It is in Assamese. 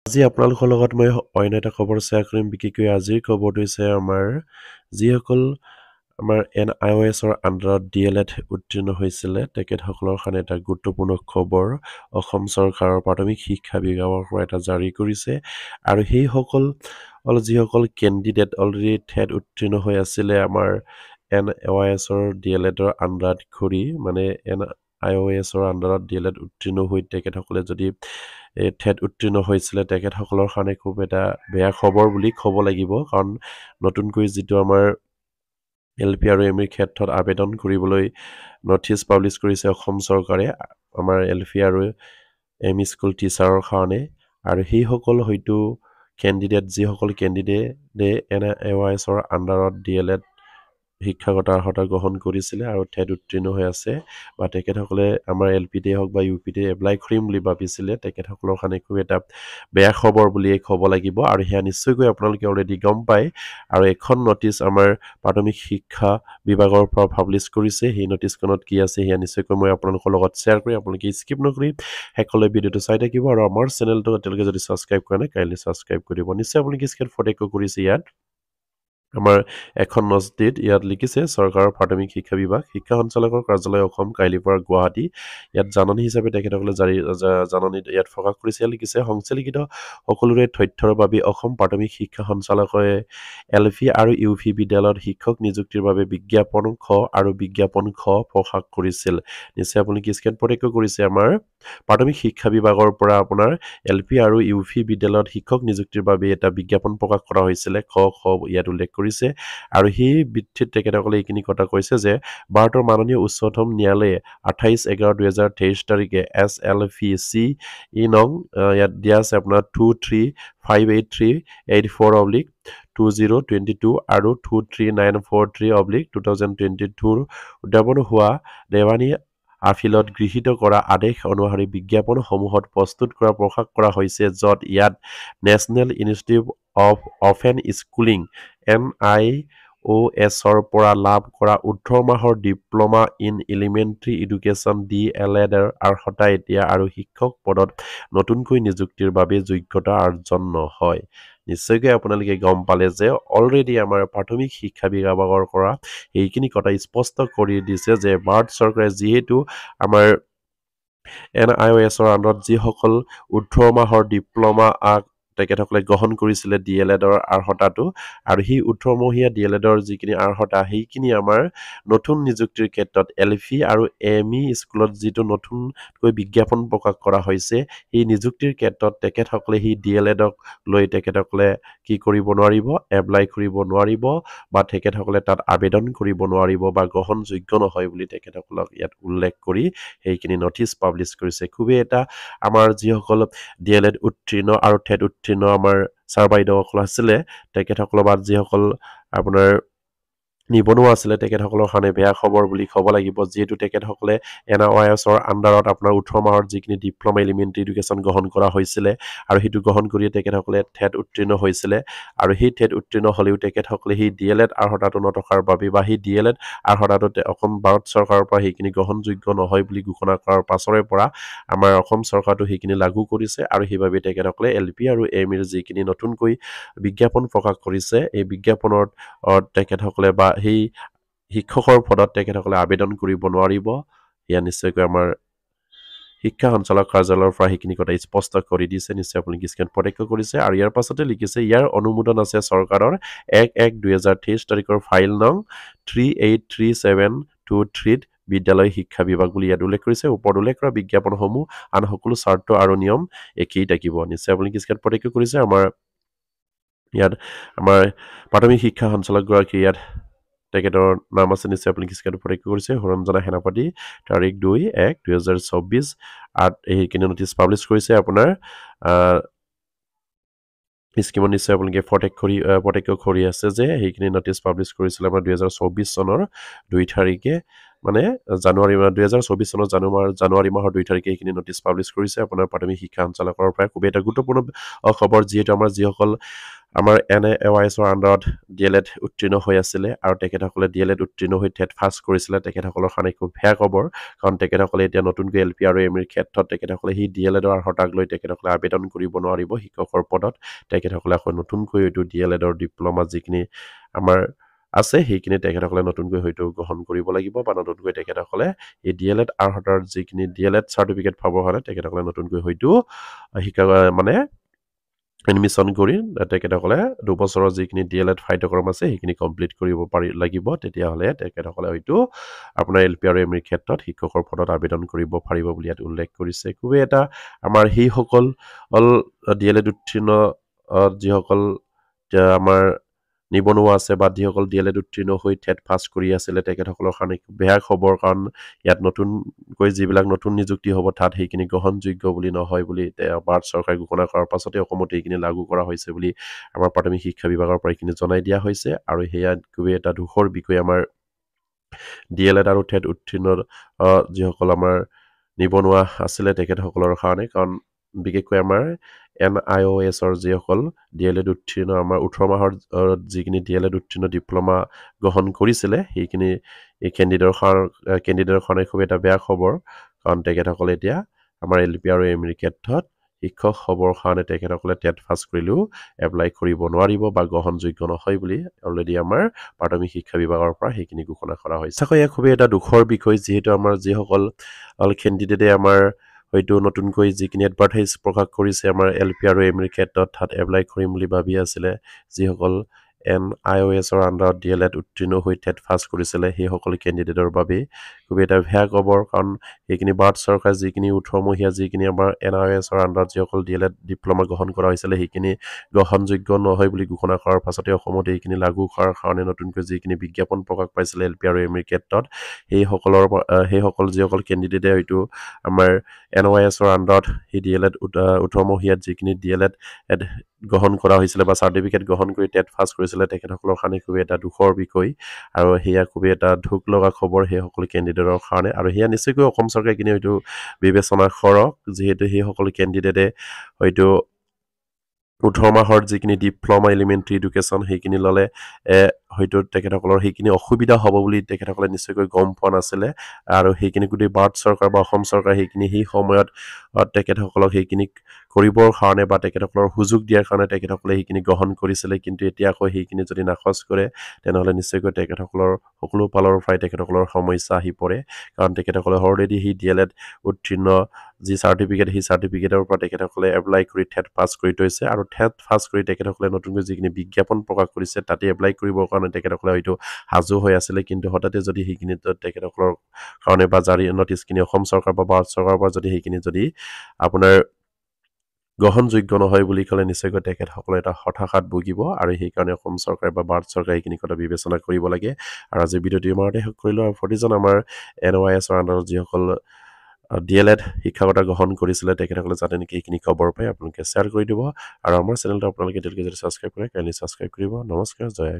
আজি আপোনালোকৰ লগত মই অন্য এটা খবৰ শ্বেয়াৰ কৰিম বিশেষকৈ আজিৰ খবৰটো হৈছে আমাৰ যিসকল আমাৰ NIOSৰ আণ্ডাৰত DLED উত্তীৰ্ণ হৈছিলে তেখেতসকলৰ কাৰণে এটা গুৰুত্বপূৰ্ণ খবৰ অসম চৰকাৰৰ প্ৰাথমিক শিক্ষা বিভাগৰ পৰা এটা জাৰি কৰিছে আৰু সেইসকল যিসকল কেণ্ডিডেট অলৰেডি ঠেট উত্তীৰ্ণ হৈ আছিলে আমাৰ NIOSৰ DLEDৰ আণ্ডাৰত ঘূৰি মানে NIOSৰ আণ্ডাৰত DLED উত্তীৰ্ণ হৈ তেখেতসকলে যদি ঠেট উত্তীৰ্ণ হৈছিলে তেখেতসকলৰ কাৰণে খুব এটা বেয়া খবৰ বুলি ক'ব লাগিব কাৰণ নতুনকৈ যিটো আমাৰ LP আৰু ME ক্ষেত্ৰত আবেদন কৰিবলৈ নটিচ পাব্লিছ কৰিছে অসম চৰকাৰে আমাৰ LP আৰু ME স্কুল টিচাৰৰ কাৰণে আৰু সেইসকল হয়তো কেণ্ডিডেট যিসকল কেণ্ডিডেটে NIOSৰ আণ্ডাৰত DLED শিক্ষাগত অৰ্হতা গ্ৰহণ কৰিছিলে আৰু ঠেট উত্তীৰ্ণ হৈ আছে বা তেখেতসকলে আমাৰ LPতে হওক বা UPতে এপ্লাই কৰিম বুলি ভাবিছিলে তেখেতসকলৰ কাৰণে খুব এটা বেয়া খবৰ বুলিয়ে ক'ব লাগিব আৰু সেয়া নিশ্চয়কৈ আপোনালোকে অলৰেডি গম পায় আৰু এখন নটিচ আমাৰ প্ৰাথমিক শিক্ষা বিভাগৰ পৰা পাব্লিছ কৰিছে সেই নটিচখনত কি আছে সেয়া নিশ্চয়কৈ মই আপোনালোকৰ লগত শ্বেয়াৰ কৰি আপোনালোকে স্কিপ নকৰি শেষলৈ ভিডিঅ'টো চাই থাকিব আৰু আমাৰ চেনেলটো এতিয়ালৈকে যদি ছাবস্ক্ৰাইব কৰা নাই কাইণ্ডলি ছাবস্ক্ৰাইব কৰি দিব নিশ্চয় আপোনালোকে স্ক্ৰীন ফটেকো কৰিছে ইয়াত আমাৰ এখন নজদিত ইয়াত লিখিছে চৰকাৰৰ প্ৰাথমিক শিক্ষা বিভাগ শিক্ষা সঞ্চালকৰ কাৰ্যালয় অসম কাইলিপাৰা গুৱাহাটী ইয়াত জাননী হিচাপে তেখেতসকলে জাননী ইয়াত প্ৰকাশ কৰিছে লিখিছে সংশ্লিষ্ট সকলোৰে তথ্যৰ বাবে অসম প্ৰাথমিক শিক্ষা সঞ্চালকালয়ে LP আৰু UP বিদ্যালয়ত শিক্ষক নিযুক্তিৰ বাবে বিজ্ঞাপন খ আৰু বিজ্ঞাপন খ প্ৰকাশ কৰিছিল নিশ্চয় আপুনি স্ক্ৰীন ফটেকো কৰিছে আমাৰ প্ৰাথমিক শিক্ষা বিভাগৰ পৰা আপোনাৰ LP আৰু UP বিদ্যালয়ত শিক্ষক নিযুক্তিৰ বাবে এটা বিজ্ঞাপন প্ৰকাশ কৰা হৈছিল খ ইয়াত উল্লেখ কৰিছে আৰু সেই ভিত্তিত তেখেতসকলে এইখিনি কথা কৈছে যে ভাৰতৰ মাননীয় উচ্চতম ন্যায়ালয়ে 28/11/2023 তাৰিখে SLPC নং ইয়াত দিয়া আছে আপোনাৰ 2358384/2022 আৰু 23943/2022 উদ্যাপন হোৱা দেৱানী আফিলত গৃহীত কৰা আদেশ অনুসৰি বিজ্ঞাপনসমূহত প্ৰস্তুত কৰা প্ৰকাশ কৰা হৈছে য'ত ইয়াত national institute of open schooling NIOSৰ পৰা লাভ কৰা 18 মাহৰ diploma in elementary education DLED অৰ্হতা এতিয়া আৰু শিক্ষক পদত নতুনকৈ নিযুক্তিৰ বাবে যোগ্যতা অৰ্জন নহয় নিশ্চয়কৈ আপোনালোকে গম পালে যে অলৰেডি আমাৰ প্ৰাথমিক শিক্ষা বিভাগৰ পৰা এইখিনি কথা স্পষ্ট কৰি দিছে যে ভাৰত চৰকাৰে যিহেতু আমাৰ NIOSৰ আণ্ডাৰত যিসকল 18 মাহৰ ডিপ্ল'মা তেখেতসকলে গ্ৰহণ কৰিছিলে DLEDৰ অৰ্হতাটো আৰু সেই 18মহীয়া DLEDৰ যিখিনি অৰ্হতা সেইখিনি আমাৰ নতুন নিযুক্তিৰ ক্ষেত্ৰত LP আৰু ME স্কুলত যিটো নতুনকৈ বিজ্ঞাপন প্ৰকাশ কৰা হৈছে এই নিযুক্তিৰ ক্ষেত্ৰত তেখেতসকলে সেই DLEDক লৈ তেখেতসকলে কি কৰিব নোৱাৰিব এপ্লাই কৰিব নোৱাৰিব বা তেখেতসকলে তাত আবেদন কৰিব নোৱাৰিব বা গ্ৰহণযোগ্য নহয় বুলি তেখেতসকলক ইয়াত উল্লেখ কৰি সেইখিনি নটিচ পাব্লিছ কৰিছে খুবেই এটা আমাৰ যিসকল DLED উত্তীৰ্ণ আৰু ঠেট উত্তীৰ্ণ আমাৰ ছাৰ বাইদেউসকল আছিলে তেখেতসকলৰ বা যিসকল আপোনাৰ নিবনুৱা আছিলে তেখেতসকলৰ কাৰণে বেয়া খবৰ বুলি ক'ব লাগিব যিহেতু তেখেতসকলে NIOSৰ আণ্ডাৰত আপোনাৰ 18 মাহৰ যিখিনি ডিপ্ল'মা এলিমেণ্টাৰী এডুকেশ্যন গ্ৰহণ কৰা হৈছিলে আৰু সেইটো গ্ৰহণ কৰিয়ে তেখেতসকলে ঠেট উত্তীৰ্ণ হৈছিলে আৰু সেই ঠেট উত্তীৰ্ণ হ'লেও তেখেতসকলে সেই DLED অৰ্হতাটো নথকাৰ বাবে বা সেই DLED অৰ্হতাটো অসম ভাৰত চৰকাৰৰ পৰা সেইখিনি গ্ৰহণযোগ্য নহয় বুলি ঘোষণা কৰাৰ পাছৰে পৰা আমাৰ অসম চৰকাৰটো সেইখিনি লাগু কৰিছে আৰু সেইবাবে তেখেতসকলে LP আৰু MEৰ যিখিনি নতুনকৈ বিজ্ঞাপন প্ৰকাশ কৰিছে এই বিজ্ঞাপনত তেখেতসকলে বা সেই শিক্ষকৰ পদত তেখেতসকলে আবেদন কৰিব নোৱাৰিব ইয়া নিশ্চয়কৈ আমাৰ শিক্ষা সঞ্চালক কাৰ্যালয়ৰ পৰা সেইখিনি কথা স্পষ্ট কৰি দিছে নিশ্চয় আপুনি স্ক্ৰীন প্ৰত্যক্ষ কৰিছে আৰু ইয়াৰ পাছতে লিখিছে ইয়াৰ অনুমোদন আছে চৰকাৰৰ 1/1/2023 তাৰিখৰ ফাইল নং 383723 বিদ্যালয় শিক্ষা বিভাগ বুলি ইয়াত উল্লেখ কৰিছে ওপৰত উল্লেখ কৰা বিজ্ঞাপনসমূহ আন সকলো চৰ্ত আৰু নিয়ম একেই থাকিব নিশ্চয় আপুনি স্ক্ৰীন প্ৰত্যক্ষ কৰিছে আমাৰ ইয়াত আমাৰ প্ৰাথমিক শিক্ষা সঞ্চালকগৰাকী ইয়াত তেখেতৰ নাম আছে নিশ্চয় আপুনি স্ক্ৰীন প্ৰত্যক্ষ কৰিছে হৰঞ্জনা সেনাপতি তাৰিখ 2/1/2024 এইখিনি নটিচ পাব্লিছ কৰিছে আপোনাৰ স্কিমত নিশ্চয় আপোনালোকে প্ৰত্যক্ষ কৰি আছে যে সেইখিনি নটিচ পাব্লিছ কৰিছিলে আমাৰ 2024 চনৰ 2 তাৰিখে মানে জানুৱাৰী 2024 চনৰ জানুৱাৰী মাহৰ 2 তাৰিখে এইখিনি নটিচ পাব্লিছ কৰিছে আপোনাৰ প্ৰাথমিক শিক্ষা সঞ্চালকৰ পৰা খুবেই এটা গুৰুত্বপূৰ্ণ খবৰ যিহেতু আমাৰ যিসকল আমাৰ NAOISৰ আণ্ডাৰত DLED উত্তীৰ্ণ হৈ আছিলে আৰু তেখেতসকলে DLED উত্তীৰ্ণ হৈ টেট পাছ কৰিছিলে তেখেতসকলৰ কাৰণে খুব বেয়া খবৰ কাৰণ তেখেতসকলে এতিয়া নতুনকৈ LP আৰু ME ক্ষেত্ৰত তেখেতসকলে সেই DLEDৰ আৰ্হতাক লৈ তেখেতসকলে আবেদন কৰিব নোৱাৰিব শিক্ষকৰ পদত তেখেতসকলে আকৌ নতুনকৈ এইটো DLEDৰ ডিপ্ল'মা যিখিনি আমাৰ আছে সেইখিনি তেখেতসকলে নতুনকৈ হয়তো গ্ৰহণ কৰিব লাগিব বা নতুনকৈ তেখেতসকলে এই DLED আৰ্হতাৰ যিখিনি DLED চাৰ্টিফিকেট পাবৰ কাৰণে তেখেতসকলে নতুনকৈ হয়তো শিক্ষা মানে এডমিশ্যন কৰি তেখেতসকলে 2 বছৰৰ যিখিনি DLED পাঠ্যক্ৰম আছে সেইখিনি কমপ্লিট কৰিব লাগিব তেতিয়াহ'লে তেখেতসকলে হয়তো আপোনাৰ LP আৰু ME ক্ষেত্ৰত শিক্ষকৰ পদত আবেদন কৰিব পাৰিব বুলি ইয়াত উল্লেখ কৰিছে খুবেই এটা আমাৰ সেইসকল DLED উত্তীৰ্ণ যিসকল আমাৰ নিবনুৱা আছে বা যিসকল DLED উত্তীৰ্ণ হৈ টেট পাছ কৰি আছিলে তেখেতসকলৰ কাৰণে বেয়া খবৰ কাৰণ ইয়াত নতুনকৈ যিবিলাক নতুন নিযুক্তি হ'ব তাত সেইখিনি গ্ৰহণযোগ্য বুলি নহয় বুলি ভাৰত চৰকাৰে ঘোষণা কৰাৰ পাছতে অসমত এইখিনি লাগু কৰা হৈছে বুলি আমাৰ প্ৰাথমিক শিক্ষা বিভাগৰ পৰা এইখিনি জনাই দিয়া হৈছে আৰু সেয়া খুবেই এটা দুখৰ বিষয় আমাৰ DLED আৰু টেট উত্তীৰ্ণ যিসকল আমাৰ নিবনুৱা আছিলে তেখেতসকলৰ কাৰণে কাৰণ বিশেষকৈ আমাৰ NIOSৰ যিসকল DLED উত্তীৰ্ণ আমাৰ 18 মাহৰ যিখিনি DLED উত্তীৰ্ণ ডিপ্ল'মা গ্ৰহণ কৰিছিলে সেইখিনি এই কেণ্ডিডেটৰ কাৰণে খুব এটা বেয়া খবৰ কাৰণ তেখেতসকলে এতিয়া আমাৰ LP আৰু ME ক্ষেত্ৰত শিক্ষক হ'বৰ কাৰণে তেখেতসকলে টেট পাছ কৰিলেও এপ্লাই কৰিব নোৱাৰিব বা গ্ৰহণযোগ্য নহয় বুলি অলৰেডি আমাৰ প্ৰাথমিক শিক্ষা বিভাগৰ পৰা সেইখিনি ঘোষণা কৰা হৈছে সঁচাকৈ এয়া খুবেই এটা দুখৰ বিষয় যিহেতু আমাৰ যিসকল কেণ্ডিডেটে আমাৰ হয়তো নতুনকৈ যিখিনি এডভাৰটাইজ প্ৰকাশ কৰিছে আমাৰ LP আৰু ME ক্ষেত্ৰত তাত এপ্লাই কৰিম বুলি ভাবি আছিলে যিসকল NIOSৰ আণ্ডাৰত DLED উত্তীৰ্ণ হৈ টেট পাছ কৰিছিলে সেইসকল কেণ্ডিডেটৰ বাবে খুবেই এটা বেয়া খবৰ কাৰণ সেইখিনি ভাৰত চৰকাৰে যিখিনি 18 মহীয়া যিখিনি আমাৰ NIOSৰ আণ্ডাৰত যিসকল DLED ডিপ্ল'মা গ্ৰহণ কৰা হৈছিলে সেইখিনি গ্ৰহণযোগ্য নহয় বুলি ঘোষণা কৰাৰ পাছতে অসমত এইখিনি লাগু কৰাৰ কাৰণে নতুনকৈ যিখিনি বিজ্ঞাপন প্ৰকাশ পাইছিলে LP আৰু ME ক্ষেত্ৰত সেইসকল যিসকল কেণ্ডিডেটে হয়তো আমাৰ NIOSৰ আণ্ডাৰত সেই DLED 18 মহীয়াত যিখিনি DLED গ্ৰহণ কৰা হৈছিলে বা চাৰ্টিফিকেট গ্ৰহণ কৰি টেট পাছ কৰিছিলে তেখেতসকলৰ কাৰণে খুবেই এটা দুখৰ বিষয় আৰু সেয়া খুবেই এটা দুখ লগা খবৰ সেইসকল কেণ্ডিডেটৰ কাৰণে আৰু সেয়া নিশ্চয়কৈ অসম চৰকাৰে কিনে হয়তো বিবেচনা কৰক যিহেতু সেইসকল কেণ্ডিডেটে হয়তো 18 মাহৰ যিখিনি ডিপ্ল'মা এলিমেণ্টাৰী এডুকেশ্যন সেইখিনি ল'লে হয়তো তেখেতসকলৰ সেইখিনি অসুবিধা হ'ব বুলি তেখেতসকলে নিশ্চয়কৈ গম পোৱা নাছিলে আৰু সেইখিনি গোটেই ভাৰত চৰকাৰ বা অসম চৰকাৰ সেইখিনি সেই সময়ত তেখেতসকলক সেইখিনি কৰিবৰ কাৰণে বা তেখেতসকলৰ সুযোগ দিয়াৰ কাৰণে তেখেতসকলে সেইখিনি গ্ৰহণ কৰিছিলে কিন্তু এতিয়া আকৌ সেইখিনি যদি নাকচ কৰে তেনেহ'লে নিশ্চয়কৈ তেখেতসকলৰ সকলো ফালৰ পৰাই তেখেতসকলৰ সমস্যা আহি পৰে কাৰণ তেখেতসকলে অলৰেডি সেই DLED উত্তীৰ্ণ যি চাৰ্টিফিকেট সেই চাৰ্টিফিকেটৰ পৰা তেখেতসকলে এপ্লাই কৰি টেট পাছ কৰি থৈছে আৰু টেট পাছ কৰি তেখেতসকলে নতুনকৈ যিখিনি বিজ্ঞাপন প্ৰকাশ কৰিছে তাতে এপ্লাই কৰিবৰ কাৰণে তেখেতসকলে হয়তো সাজু হৈ আছিলে কিন্তু হঠাতে যদি সেইখিনি তেখেতসকলৰ কাৰণে বা জাৰি নটিচখিনি অসম চৰকাৰ বা ভাৰত চৰকাৰৰ পৰা যদি সেইখিনি যদি আপোনাৰ গ্ৰহণযোগ্য নহয় বুলি ক'লে নিশ্চয়কৈ তেখেতসকলে এটা হতাশাত ভুগিব আৰু সেইকাৰণে অসম চৰকাৰ বা ভাৰত চৰকাৰে এইখিনি কথা বিবেচনা কৰিব লাগে আৰু আজি ভিডিঅ'টো ইমানতে শেষ কৰিলোঁ আৰু প্ৰতিজন আমাৰ NIOSৰ আণ্ডাৰত যিসকল DLED শিক্ষাগত গ্ৰহণ কৰিছিলে তেখেতসকলে যাতে নেকি এইখিনি খবৰ পায় আপোনালোকে শ্বেয়াৰ কৰি দিব আৰু আমাৰ চেনেলটো আপোনালোকে এতিয়ালৈকে যদি ছাবস্ক্ৰাইব কৰে কাইণ্ডলি ছাবস্ক্ৰাইব কৰিব নমস্কাৰ জয়